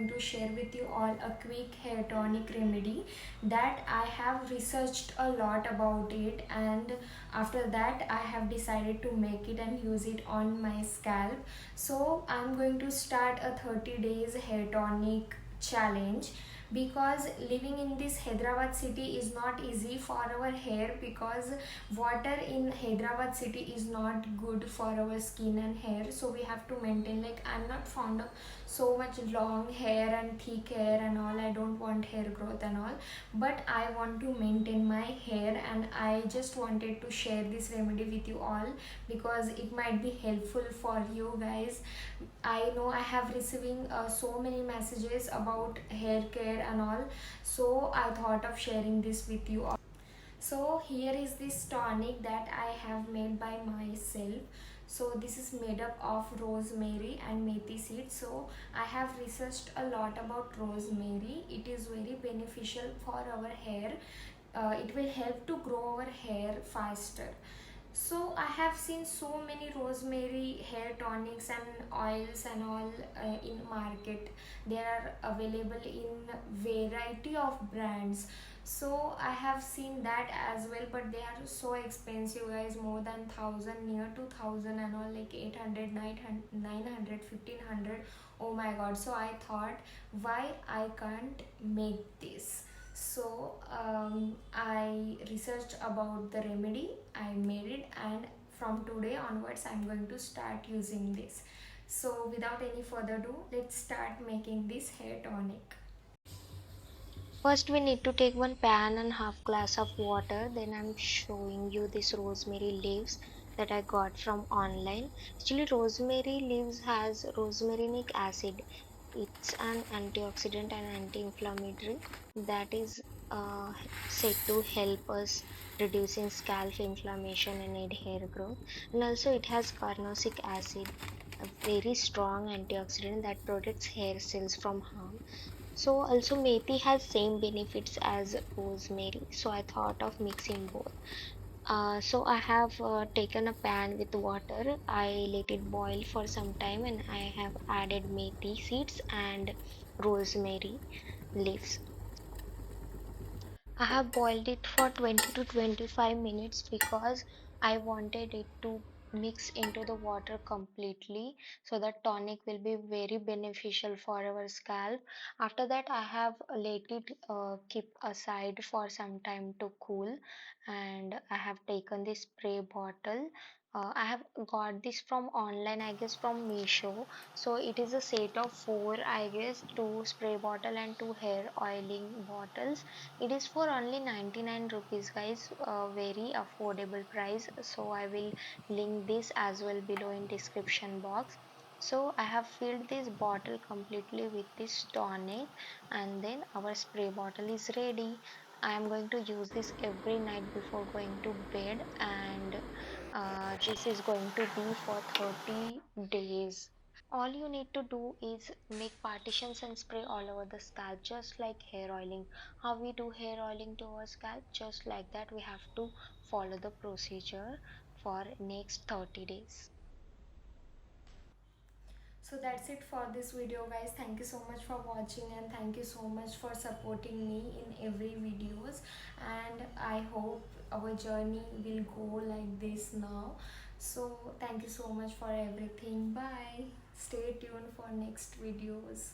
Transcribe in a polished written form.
going to share with you all a quick hair tonic remedy that I have researched a lot about it, and after that I have decided to make it and use it on my scalp. So I'm going to start a 30 days hair tonic challenge, because living in this Hyderabad city is not easy for our hair, because water in Hyderabad city is not good for our skin and hair. So we have to maintain, like, I'm not fond of so much long hair and thick hair and all. I don't want hair growth and all, but I want to maintain my hair, and I just wanted to share this remedy with you all because it might be helpful for you guys. I know I have receiving so many messages about hair care and all, so I thought of sharing this with you all. So here is this tonic that I have made by myself. So this is made up of rosemary and methi seeds. So I have researched a lot about rosemary. It is very beneficial for our hair. It will help to grow our hair faster. So I have seen so many rosemary hair tonics and oils and all in market. They are available in variety of brands. So I have seen that as well, but they are so expensive, guys. More than 1,000, near to 1,000 and all, like 800, 900, 1,500. Oh my god. So I thought, why I can't make this? So I researched about the remedy, I made it, and from today onwards I'm going to start using this. So without any further ado, let's start making this hair tonic. First, we need to take one pan and half glass of water. Then I'm showing you this rosemary leaves that I got from online. Actually, rosemary leaves has rosmarinic acid. It's an antioxidant and anti-inflammatory that is said to help us reducing scalp inflammation and aid hair growth. And also, it has carnosic acid, a very strong antioxidant that protects hair cells from harm. So also methi has same benefits as rosemary. So I thought of mixing both. So I have taken a pan with water. I let it boil for some time and I have added methi seeds and rosemary leaves. I have boiled it for 20 to 25 minutes because I wanted it to mix into the water completely, so that tonic will be very beneficial for our scalp. After that, I have let it keep aside for some time to cool, and I have taken this spray bottle. I have got this from online, I guess from Meesho. So it is a set of four, I guess, two spray bottle and two hair oiling bottles. It is for only 99 rupees, guys. Very affordable price. So I will link this as well below in description box. So I have filled this bottle completely with this tonic, and then our spray bottle is ready. I am going to use this every night before going to bed, and this is going to be for 30 days. All you need to do is make partitions and spray all over the scalp, just like hair oiling. How we do hair oiling to our scalp, just like that we have to follow the procedure for next 30 days. So that's it for this video, guys. Thank you so much for watching, and thank you so much for supporting me in every videos, and I hope our journey will go like this now. So thank you so much for everything. Bye. Stay tuned for next videos.